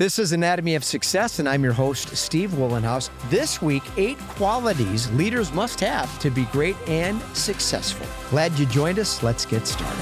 This is Anatomy of Success, and I'm your host, Steve Wohlenhaus. This week, 8 qualities leaders must have to be great and successful. Glad you joined us. Let's get started.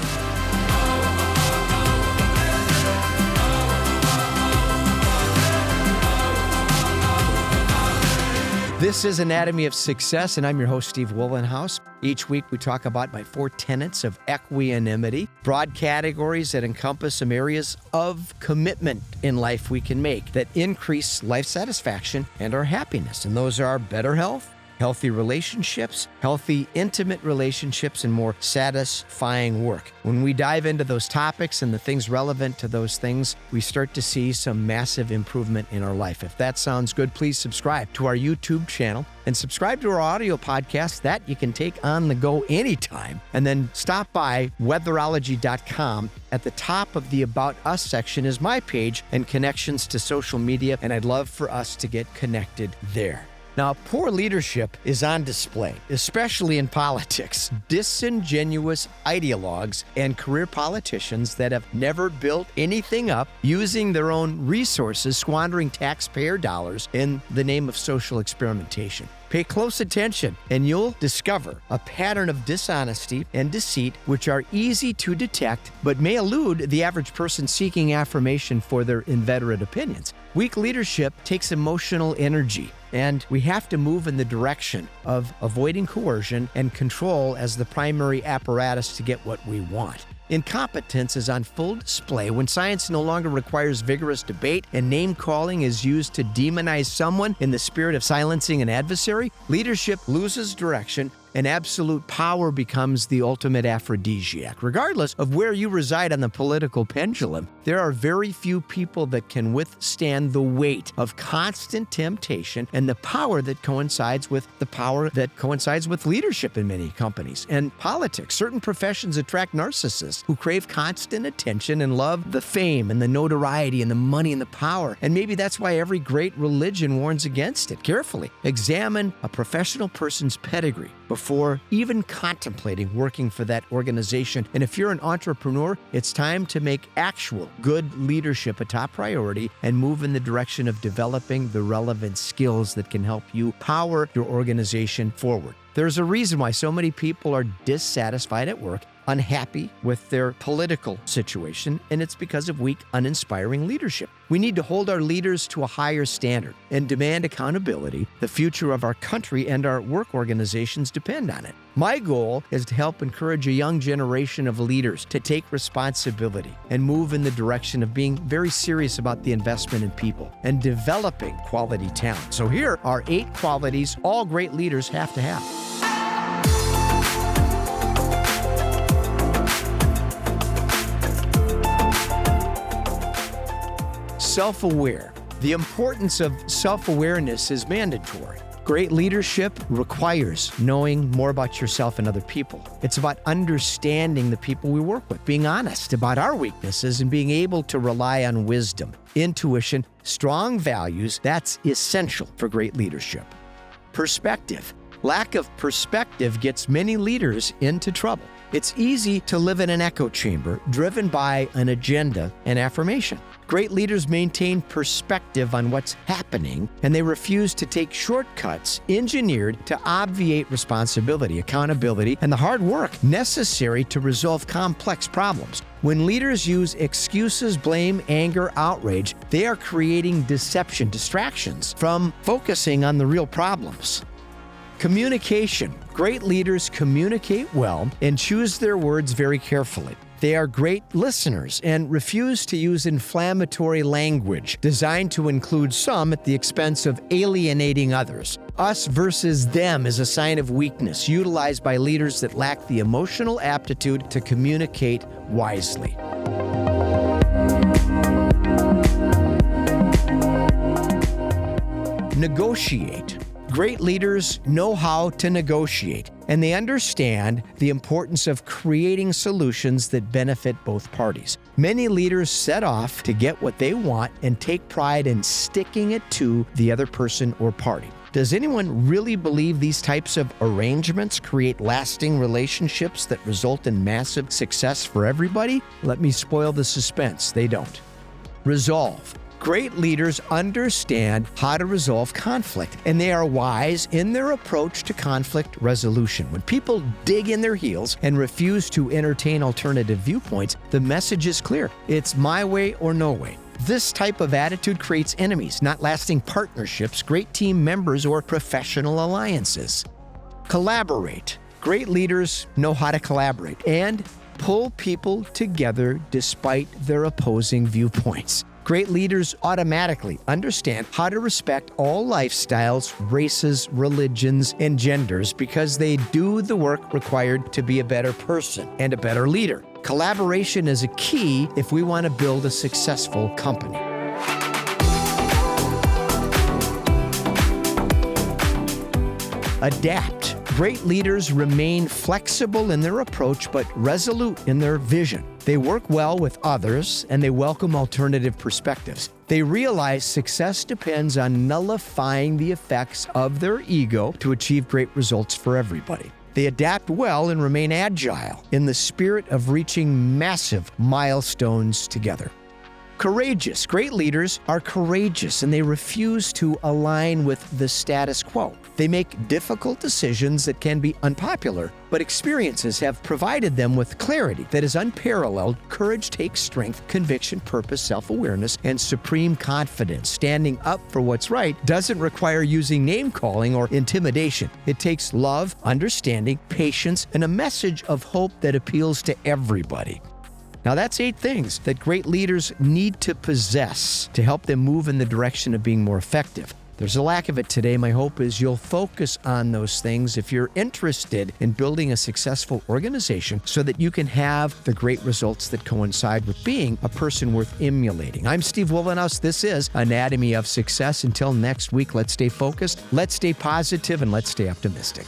This is Anatomy of Success, and I'm your host, Steve Wohlenhaus. Each week, we talk about my 4 tenets of equanimity, broad categories that encompass some areas of commitment in life we can make that increase life satisfaction and our happiness. And those are better health, healthy relationships, healthy intimate relationships, and more satisfying work. When we dive into those topics and the things relevant to those things, we start to see some massive improvement in our life. If that sounds good, please subscribe to our YouTube channel and subscribe to our audio podcast that you can take on the go anytime. And then stop by weatherology.com. At the top of the About Us section is my page and connections to social media, and I'd love for us to get connected there. Now, poor leadership is on display, especially in politics. Disingenuous ideologues and career politicians that have never built anything up, using their own resources, squandering taxpayer dollars in the name of social experimentation. Pay close attention, and you'll discover a pattern of dishonesty and deceit which are easy to detect, but may elude the average person seeking affirmation for their inveterate opinions. Weak leadership takes emotional energy, and we have to move in the direction of avoiding coercion and control as the primary apparatus to get what we want. Incompetence is on full display when science no longer requires vigorous debate and name-calling is used to demonize someone in the spirit of silencing an adversary. Leadership loses direction, and absolute power becomes the ultimate aphrodisiac. Regardless of where you reside on the political pendulum, there are very few people that can withstand the weight of constant temptation and the power that coincides with leadership in many companies and politics. Certain professions attract narcissists who crave constant attention and love the fame and the notoriety and the money and the power. And maybe that's why every great religion warns against it. Carefully examine a professional person's pedigree before even contemplating working for that organization. And if you're an entrepreneur, it's time to make actual good leadership a top priority and move in the direction of developing the relevant skills that can help you power your organization forward. There's a reason why so many people are dissatisfied at work, unhappy with their political situation, and it's because of weak, uninspiring leadership. We need to hold our leaders to a higher standard and demand accountability. The future of our country and our work organizations depend on it. My goal is to help encourage a young generation of leaders to take responsibility and move in the direction of being very serious about the investment in people and developing quality talent. So here are 8 qualities all great leaders have to have. Self-aware. The importance of self-awareness is mandatory. Great leadership requires knowing more about yourself and other people. It's about understanding the people we work with, being honest about our weaknesses, and being able to rely on wisdom, intuition, strong values. That's essential for great leadership. Perspective. Lack of perspective gets many leaders into trouble. It's easy to live in an echo chamber driven by an agenda and affirmation. Great leaders maintain perspective on what's happening, and they refuse to take shortcuts engineered to obviate responsibility, accountability, and the hard work necessary to resolve complex problems. When leaders use excuses, blame, anger, outrage, they are creating deception, distractions from focusing on the real problems. Communication. Great leaders communicate well and choose their words very carefully. They are great listeners and refuse to use inflammatory language designed to include some at the expense of alienating others. Us versus them is a sign of weakness utilized by leaders that lack the emotional aptitude to communicate wisely. Negotiate. Great leaders know how to negotiate, and they understand the importance of creating solutions that benefit both parties. Many leaders set off to get what they want and take pride in sticking it to the other person or party. Does anyone really believe these types of arrangements create lasting relationships that result in massive success for everybody? Let me spoil the suspense. They don't. Resolve. Great leaders understand how to resolve conflict, and they are wise in their approach to conflict resolution. When people dig in their heels and refuse to entertain alternative viewpoints, the message is clear. It's my way or no way. This type of attitude creates enemies, not lasting partnerships, great team members, or professional alliances. Collaborate. Great leaders know how to collaborate and pull people together despite their opposing viewpoints. Great leaders automatically understand how to respect all lifestyles, races, religions, and genders because they do the work required to be a better person and a better leader. Collaboration is a key if we want to build a successful company. Adapt. Great leaders remain flexible in their approach but resolute in their vision. They work well with others and they welcome alternative perspectives. They realize success depends on nullifying the effects of their ego to achieve great results for everybody. They adapt well and remain agile in the spirit of reaching massive milestones together. Courageous. Great leaders are courageous and they refuse to align with the status quo. They make difficult decisions that can be unpopular, but experiences have provided them with clarity that is unparalleled. Courage takes strength, conviction, purpose, self-awareness, and supreme confidence. Standing up for what's right doesn't require using name-calling or intimidation. It takes love, understanding, patience, and a message of hope that appeals to everybody. Now, that's 8 things that great leaders need to possess to help them move in the direction of being more effective. There's a lack of it today. My hope is you'll focus on those things if you're interested in building a successful organization so that you can have the great results that coincide with being a person worth emulating. I'm Steve Wohlenhaus. This is Anatomy of Success. Until next week, let's stay focused, let's stay positive, and let's stay optimistic.